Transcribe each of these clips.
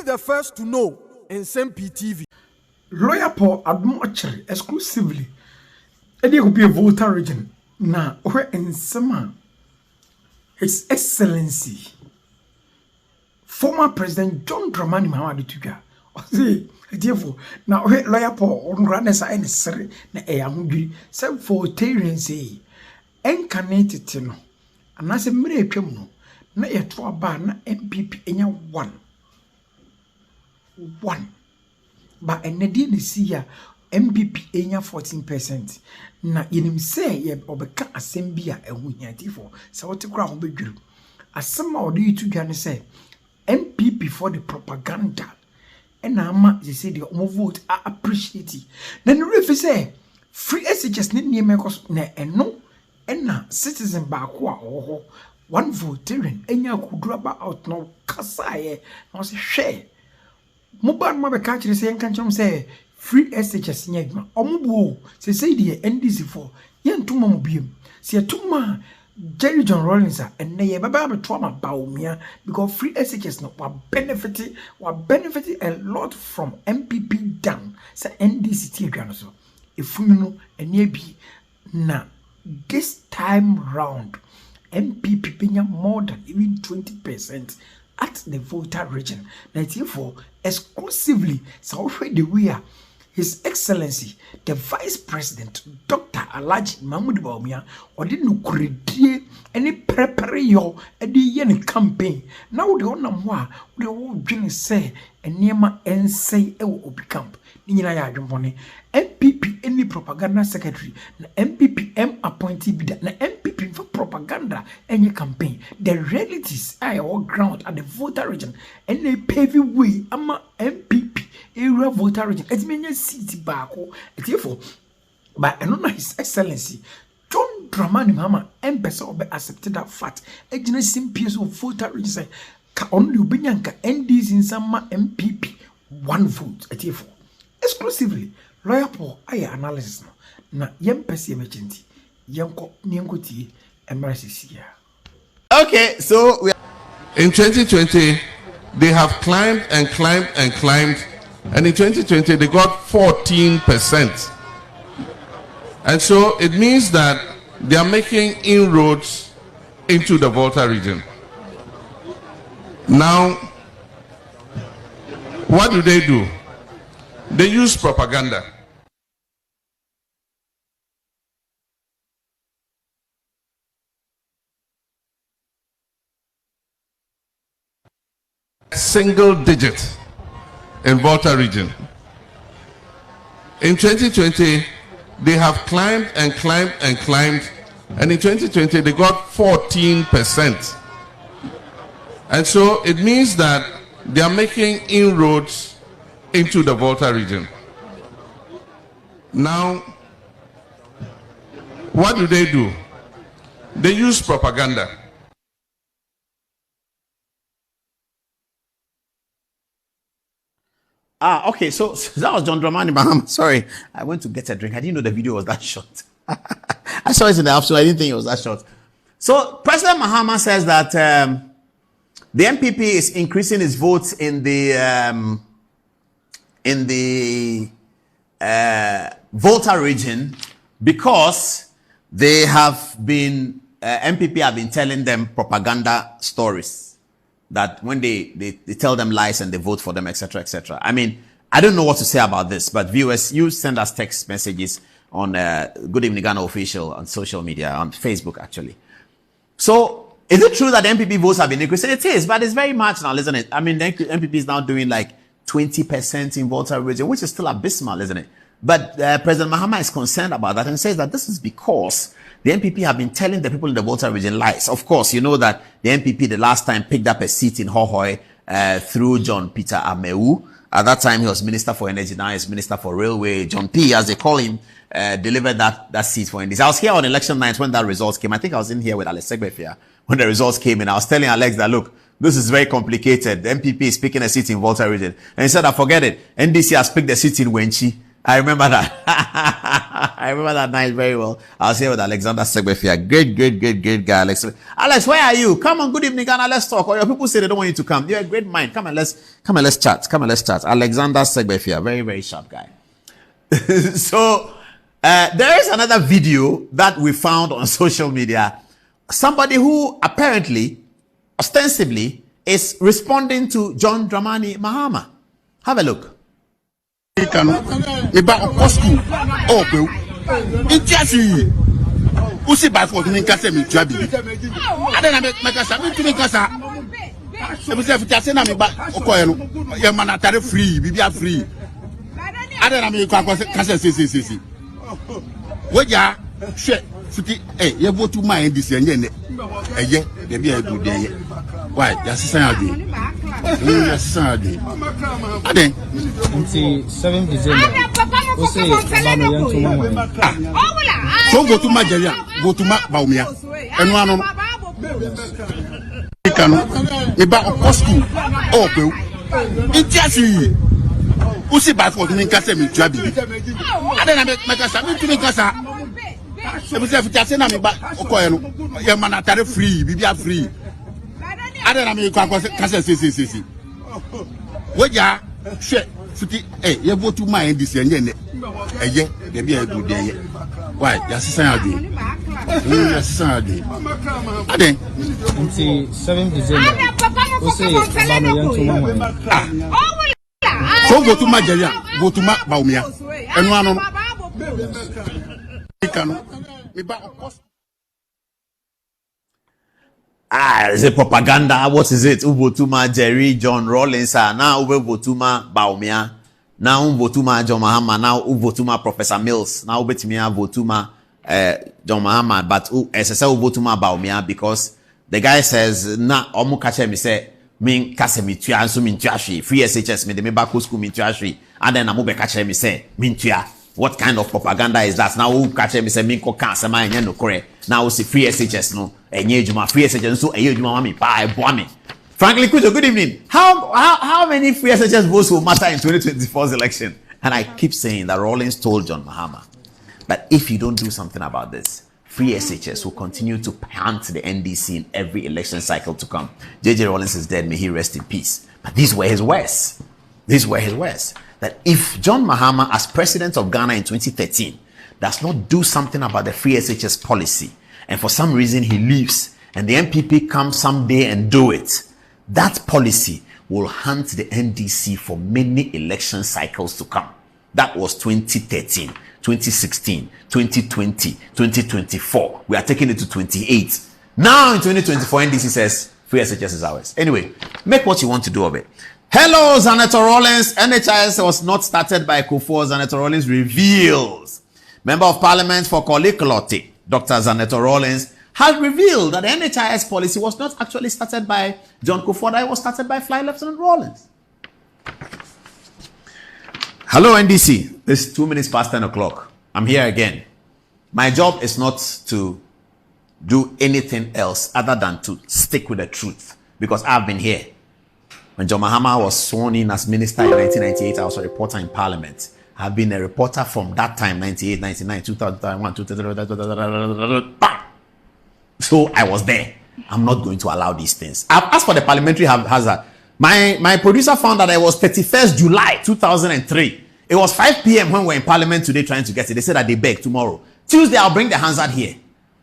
the first to know Nsem-Pii TV. Lawyer Paul Adane exclusively. Eddie will be a Volta region. Now, where in summer, His Excellency, former President John Dramani Mahama Tuga. Say, therefore, now Lawyer Paul on Granessa and Sir, na hungry, some for Tyrian say, incarnated no, and as a mere criminal, na a 2 bar na NPP enya 1. But a Nadine is here, NPP enya 14%. Na yenim say ye obeka asembia ehunyanti for so what kra ho bedwuru asema odi tu dwane say NPP for the propaganda and ama they say the vote I appreciate it. Then the ref say free SHS ne mekos na eno na citizen ba ko a 1 voterin enya kudura out no kasaye no say hwe mobile ma be ka kire say enka nchom say free SHS nyagma omubu say the NDC for yentuma mubiem se yetuma Jerry John Rollins and na ye baba be to ma baumia because free SHS no wa benefit a lot from NPP down say NDC tiadwa so efunu no ene bi na this time round NPP benya more than even 20% at the Volta region. 94 exclusively so the we are His Excellency, the Vice President, Dr. Alhaji Mahmoud Bawumia, or didn't credit any prepare yo at the yen campaign. Now the owner moi, the old dream say, and near my say, Obi camp. Nina Yajumpone, NPP, any propaganda secretary, NPP M appointee bidder, NPP for propaganda, any campaign. The realities are all ground at the Volta region, and they pave way, ama NPP. Area Volta region. It's many city bako. It's therefore, but I know His Excellency John Dramani Mahama Empress be accepted that fact. Nsem-Pii of Volta region say ka only ubinyanka NDC in some NPP 1 vote. It's therefore exclusively Lawyer Paul aya analysis na yempesi emergency yenko nienko emergency. Okay, so in 2020 they have climbed and climbed and climbed. And in 2020, they got 14%. And so it means that they are making inroads into the Volta region. Now, what do? They use propaganda. Single digit. In Volta region. In 2020, they have climbed and climbed and climbed, and in 2020 they got 14%. And so it means that they are making inroads into the Volta region. Now, what do? They use propaganda. Okay, so that was John Dramani Mahama. Sorry, I went to get a drink. I didn't know the video was that short. I saw it in the afternoon. I didn't think it was that short. So President Mahama says that the NPP is increasing its votes in the Volta region because they have been NPP have been telling them propaganda stories. That when they tell them lies and they vote for them, etc., etc. I mean, I don't know what to say about this, but viewers, you send us text messages on Good Evening Ghana official on social media, on Facebook, actually. So, is it true that NPP votes have been increasing? It is, but it's very marginal, isn't it? I mean, the NPP is now doing like 20% in Volta region, which is still abysmal, isn't it? But President Mahama is concerned about that and says that this is because the NPP have been telling the people in the Volta region lies. Of course, you know that the NPP the last time picked up a seat in Whyy through John Peter Amewu. At that time, he was Minister for Energy. Now he's Minister for Railway. Nsem-Pii, as they call him, delivered that seat for NDC. I was here on election night when that results came. I think I was in here with Alex Segbefia when the results came in. I was telling Alex that, look, this is very complicated. The NPP is picking a seat in Volta region. And he said, I forget it. NDC has picked a seat in Whyy. I remember that. I remember that night very well. I was here with Alexander Segbefia. Great guy, Alex. Alex, where are you? Come on, good evening, Ghana. Let's talk. Or your people say they don't want you to come. You're a great mind. Come and let's chat. Alexander Segbefia, very sharp guy. So there is another video that we found on social media. Somebody who apparently, ostensibly, is responding to John Dramani Mahama. Have a look. Whyy? Adane. 7 December. So go to Nigeria, go to Baumia. And one school. It just Usi by for me, Cassam, Trabi. I don't make us to make us. Your man are free, be free. I don't know Cassia. What ya? Shit, you go to my this and then, yeah, there be a good day. Why? That's Saturday. Adane. 7 December. So go to Nigeria, go to Baumia. And one is it propaganda? What is it? Ubotuma Jerry, John Rawlings, now Ubotuma Baumia, now Ubotuma John Mahama, now Ubotuma Professor Mills, now Ubetimia Ubotuma John Mahama, but SSL Ubotuma Baumia, because the guy says, na Omukache me say, min kasemi tuya so min tuashi free SHS me de me back school min tuashi and then amu be kache me say min tuya. What kind of propaganda is that? Now who kache me say min ko kan se ma enye no kore now see free SHS no enye ejuma free SHS so enye ejuma mami pa ebo me. Frankly, good evening. How many free SHS votes will matter in 2024's election? And I keep saying that Rawlings told John Mahama that if you don't do something about this, free SHS will continue to pant the NDC in every election cycle to come. J.J. Rawlings is dead, may he rest in peace. But these were his words. That if John Mahama, as president of Ghana in 2013, does not do something about the free SHS policy, and for some reason he leaves, and the NPP comes someday and do it, that policy will haunt the NDC for many election cycles to come. That was 2013, 2016, 2020, 2024. We are taking it to 28. Now in 2024, NDC says free SHS is ours. Anyway, make what you want to do of it. Hello, Senator Rawlings. NHIS was not started by Kufuor. Senator Rawlings reveals. Member of Parliament for Koliklote, Dr. Senator Rawlings, has revealed that the NHIS policy was not actually started by John Kufuor. It was started by Fly Lieutenant Rawlings. Hello, NDC. It's 2 minutes past 10 o'clock. I'm here again. My job is not to do anything else other than to stick with the truth, because I've been here. When John Mahama was sworn in as minister in 1998, I was a reporter in Parliament. I've been a reporter from that time, 98, 99, 2001, 2000. So I was there. I'm not going to allow these things. I've asked for the parliamentary hazard. My producer found that it was 31st July 2003. It was 5 p.m. when we were in Parliament today trying to get it. They said that they beg tomorrow. Tuesday, I'll bring the hazard here.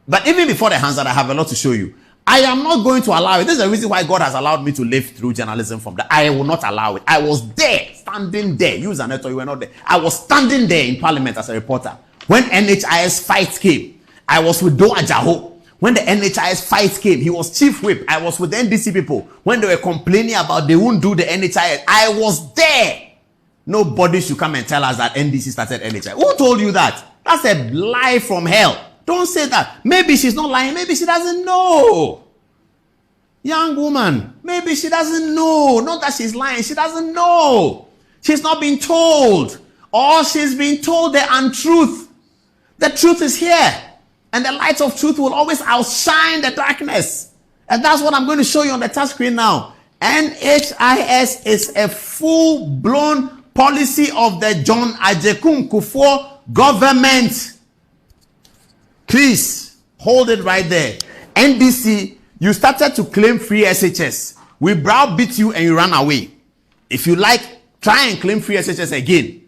But even before the hazard, I have a lot to show you. I am not going to allow it. This is the reason why God has allowed me to live through journalism from that. I will not allow it. I was there, standing there. You, Zaneto, you were not there. I was standing there in Parliament as a reporter. When NHIS fight came, I was with Do Ajaho. When the NHIS fight came, he was chief whip. I was with the NDC people. When they were complaining about they won't do the NHIS, I was there. Nobody should come and tell us that NDC started NHIS. Who told you that? That's a lie from hell. Don't say that. Maybe she's not lying. Maybe she doesn't know. Young woman, maybe she doesn't know. Not that she's lying. She doesn't know. She's not been told. Or she's been told the untruth. The truth is here. And the light of truth will always outshine the darkness. And that's what I'm going to show you on the touch screen now. NHIS is a full-blown policy of the John Ajekun Kufuor government. Please hold it right there. NDC, you started to claim free SHS. We browbeat you and you ran away. If you like, try and claim free SHS again.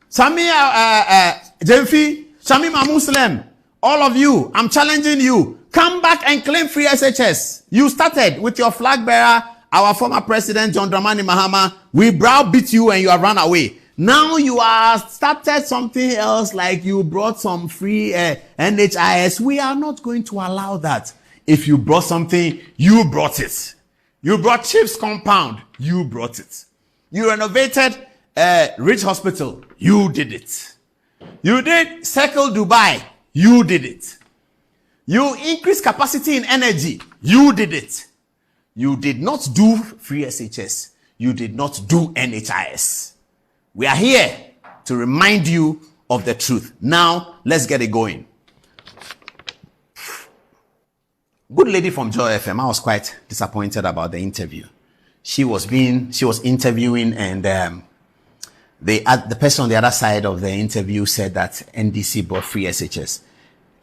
Sami Jemfi, Sami Muslim, all of you, I'm challenging you. Come back and claim free SHS. You started with your flag bearer, our former president, John Dramani Mahama. We browbeat you and you have run away. Now you are started something else, like you brought some free NHIS. We are not going to allow that. If you brought something, you brought it. You brought Chief's compound, you brought it. You renovated Rich Hospital, you did it. You did Circle Dubai, you did it. You increased capacity in energy, you did it. You did not do free SHS. You did not do NHIS. We are here to remind you of the truth. Now, let's get it going. Good lady from Joy FM. I was quite disappointed about the interview. She was interviewing, and the person on the other side of the interview said that NDC bought free SHS.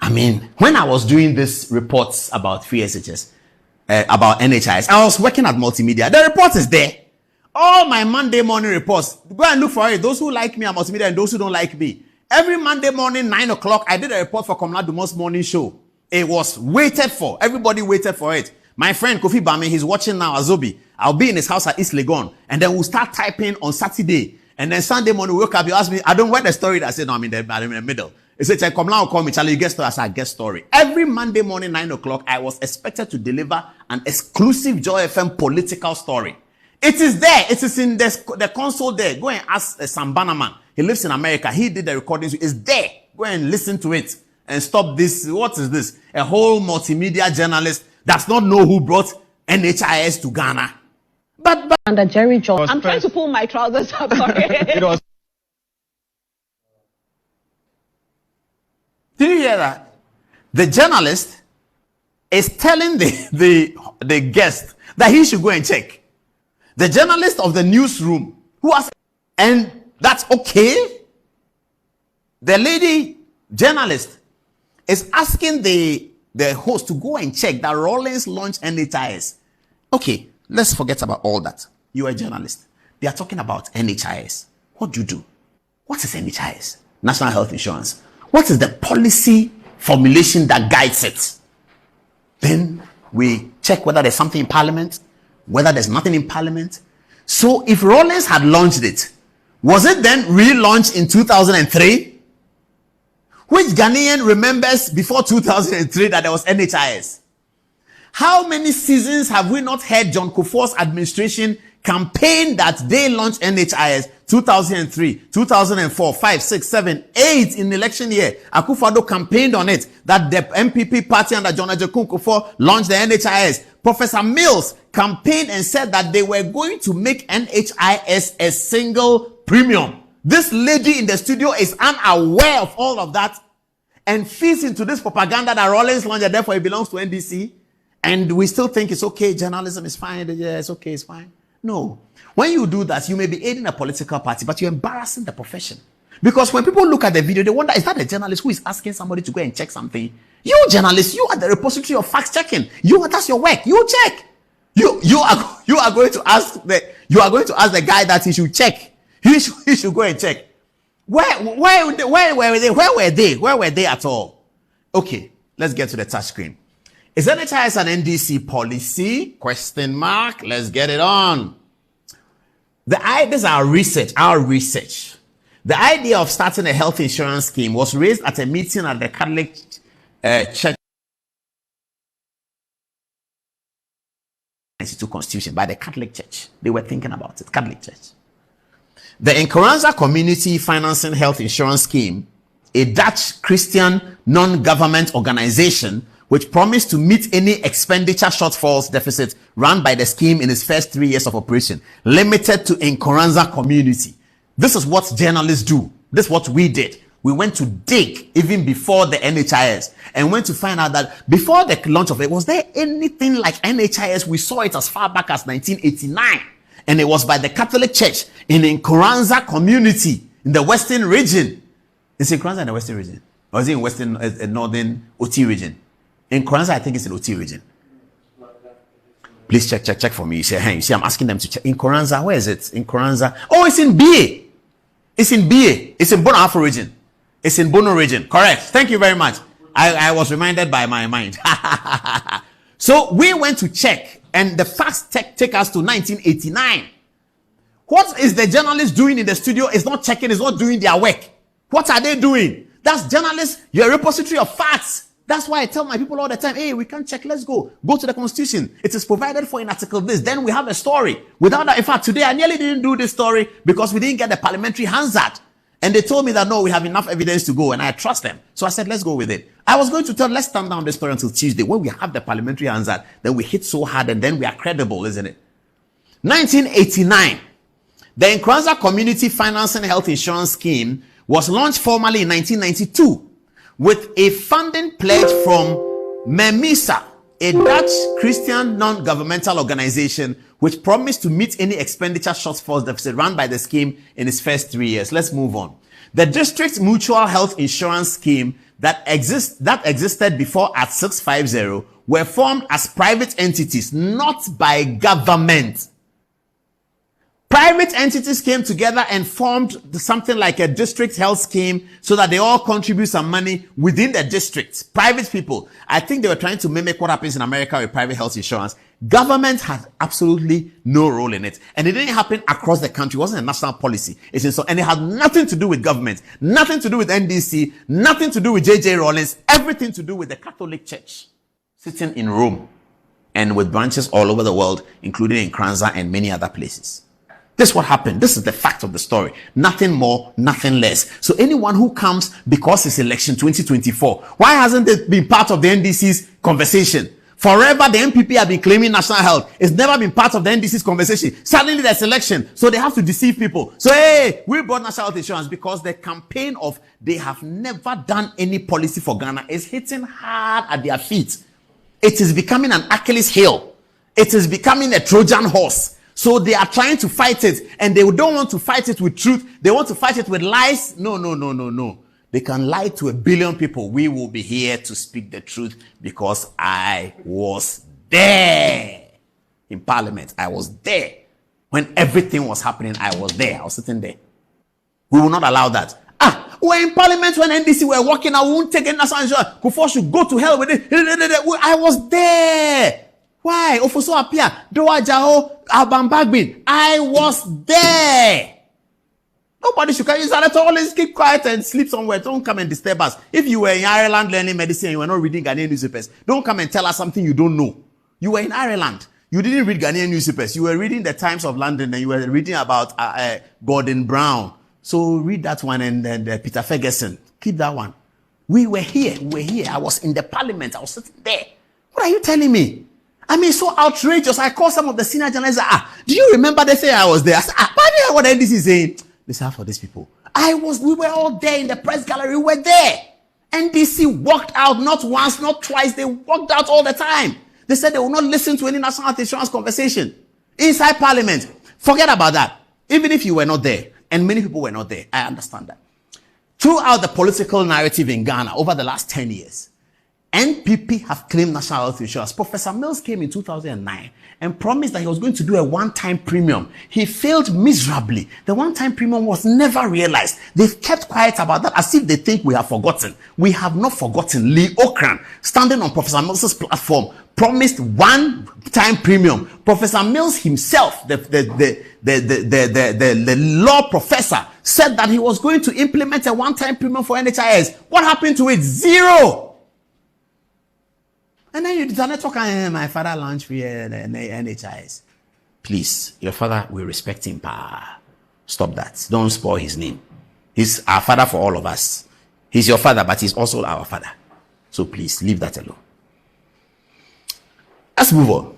I mean, when I was doing these reports about free SHS, about NHIS, I was working at Multimedia. The report is there. All my Monday morning reports. Go and look for it. Those who like me at Multimedia and those who don't like me. Every Monday morning, 9 o'clock, I did a report for Komla Dumo's morning show. It was waited for. Everybody waited for it. My friend Kofi Bame, he's watching now, Azobi. I'll be in his house at East Legon. And then we'll start typing on Saturday. And then Sunday morning, we wake up, you ask me, I don't want the story. I said, no, I'm in the middle. He said, Komla will call me, Charlie, you get story. I said, I get story. Every Monday morning, 9 o'clock, I was expected to deliver an exclusive Joy FM political story. It is there. It is in the console there. Go and ask Sam Bannerman. He lives in America. He did the recordings. It's there. Go and listen to it. And stop this. What is this? A whole multimedia journalist does not know who brought NHIS to Ghana. But under Jerry Jones. I'm trying to pull my trousers up. Sorry. Do you hear that? The journalist is telling the guest that he should go and check. The journalist of the newsroom who has, and that's okay. The lady journalist is asking the host to go and check that Rawlings launched NHIS. Okay, let's forget about all that. You are a journalist. They are talking about NHIS. What do you do? What is NHIS? National Health Insurance. What is the policy formulation that guides it? Then we check whether there's something in Parliament, whether there's nothing in Parliament. So if Rawlings had launched it, was it then relaunched in 2003? Which Ghanaian remembers before 2003 that there was NHIS? How many seasons have we not heard John Kufuor's administration campaign that they launched NHIS? 2003, 2004, 5, 6, 7, 8 in the election year. Akufo-Addo campaigned on it, that the NPP party under John Ajekun Kufuor launched the NHIS. Professor Mills campaigned and said that they were going to make NHIS a single premium. This lady in the studio is unaware of all of that and feeds into this propaganda that Rawlings launched, and therefore it belongs to NDC. And we still think it's okay, journalism is fine, yeah, it's okay, it's fine. No. When you do that, you may be aiding a political party, but you're embarrassing the profession. Because when people look at the video, they wonder, is that a journalist who is asking somebody to go and check something? You journalists, you are the repository of fact checking. That's your work. You check. You are going to ask the guy that he should check. He should go and check. Where were they at all? Okay, let's get to the touch screen. Is NHIS an NDC policy? Question mark. Let's get it on. This is our research. The idea of starting a health insurance scheme was raised at a meeting at the Catholic Church Constitution by the Catholic Church. They were thinking about it. Catholic Church. The Nkoranza Community Financing Health Insurance Scheme, a Dutch Christian non-government organization which promised to meet any expenditure shortfalls deficit run by the scheme in its first 3 years of operation, limited to Nkoranza community. This is what journalists do. This is what we did. We went to dig even before the NHIS and went to find out that before the launch of it, was there anything like NHIS? We saw it as far back as 1989. And it was by the Catholic Church in Nkoranza community in the Western region. Is Nkoranza in the Western region? Or is it in Western, Northern OT region? In Nkoranza, I think it's in OT region. Please check for me. You say, hey, you see, I'm asking them to check. In Nkoranza, where is it? In Nkoranza. Oh, it's in BA. It's in BA. It's in Bono Afro region. It's in Bono region. Correct. Thank you very much. I was reminded by my mind. So we went to check, and the facts take us to 1989. What is the journalist doing in the studio? Is not checking, is not doing their work. What are they doing? That's journalists, you're a repository of facts. That's why I tell my people all the time, hey, we can't check, let's go. Go to the Constitution. It is provided for in Article this. Then we have a story. Without that, in fact, today I nearly didn't do this story because we didn't get the parliamentary Hansard. And they told me that, no, we have enough evidence to go, and I trust them. So I said, let's go with it. I was going to tell, let's stand down this story until Tuesday. When we have the parliamentary Hansard, then we hit so hard, and then we are credible, isn't it? 1989, the Nkoranza Community Financing Health Insurance Scheme was launched formally in 1992 with a funding pledge from MEMISA, a Dutch Christian non-governmental organization which promised to meet any expenditure shortfalls deficit run by the scheme in its first 3 years. Let's move on. The district mutual health insurance scheme that existed before Act 650 were formed as private entities, not by government. Private entities came together and formed something like a district health scheme so that they all contribute some money within the district. Private people. I think they were trying to mimic what happens in America with private health insurance. Government had absolutely no role in it. And it didn't happen across the country. It wasn't a national policy. And it had nothing to do with government, nothing to do with NDC, nothing to do with J.J. Rawlings, everything to do with the Catholic Church sitting in Rome and with branches all over the world, including in Nkoranza and many other places. This is what happened. This is the fact of the story. Nothing more, nothing less. So anyone who comes because it's election 2024, why hasn't it been part of the NDC's conversation? Forever, the NPP have been claiming national health. It's never been part of the NDC's conversation. Suddenly, there's election. So they have to deceive people. So, hey, we brought national health insurance because the campaign of they have never done any policy for Ghana is hitting hard at their feet. It is becoming an Achilles heel. It is becoming a Trojan horse. So they are trying to fight it, and they don't want to fight it with truth. They want to fight it with lies. No. They can lie to 1 billion people. We will be here to speak the truth because I was there in Parliament. I was there. When everything was happening, I was there. I was sitting there. We will not allow that. We're in Parliament when NDC were walking. I won't take any national insurance. Kufuor should go to hell with it. I was there. Why? Ofoso Apia, Doa Jaho, Abambagbin. I was there. Nobody should come. You should always keep quiet and sleep somewhere. Don't come and disturb us. If you were in Ireland learning medicine and you were not reading Ghanaian newspapers, don't come and tell us something you don't know. You were in Ireland. You didn't read Ghanaian newspapers. You were reading the Times of London and you were reading about Gordon Brown. So read that one and then Peter Ferguson. Keep that one. We were here. I was in the Parliament. I was sitting there. What are you telling me? I mean, so outrageous. I called some of the senior journalists. Do you remember they say I was there? I said, what NDC is saying? Listen for these people. We were all there in the press gallery. We were there. NDC walked out not once, not twice. They walked out all the time. They said they will not listen to any national health insurance conversation inside Parliament. Forget about that. Even if you were not there, and many people were not there, I understand that. Throughout the political narrative in Ghana over the last 10 years, NPP have claimed national health insurance. Professor Mills came in 2009 and promised that he was going to do a one-time premium. He failed miserably. The one-time premium was never realized. They've kept quiet about that as if they think we have forgotten. We have not forgotten. Lee Okran, standing on Professor Mills' platform, promised one-time premium. Professor Mills himself, the law professor, said that he was going to implement a one-time premium for NHIS. What happened to it? Zero. And then you talk, my father launched for NHIS. Please, your father, we respect him. Stop that. Don't spoil his name. He's our father for all of us. He's your father, but he's also our father. So please, leave that alone. Let's move on.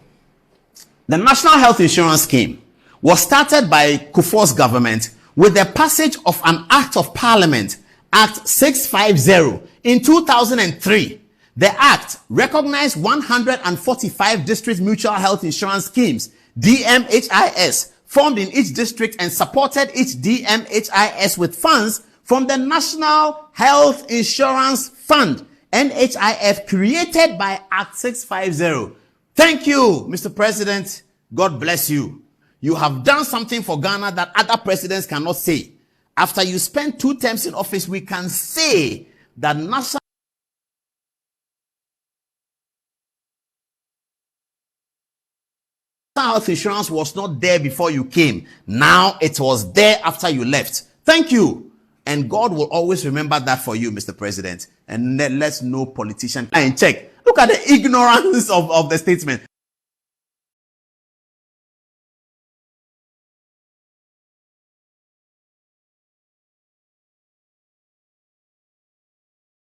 The National Health Insurance Scheme was started by Kufuor's government with the passage of an Act of Parliament, Act 650, in 2003. The Act recognized 145 district mutual health insurance schemes, DMHIS, formed in each district and supported each NHIS with funds from the National Health Insurance Fund, NHIF, created by Act 650. Thank you, Mr. President. God bless you. You have done something for Ghana that other presidents cannot say. After you spend 2 terms in office, we can say that National Health Insurance was not there before you came. Now it was there after you left. Thank you. And God will always remember that for you, Mr. President. And let's no politician and check. Look at the ignorance of the statement.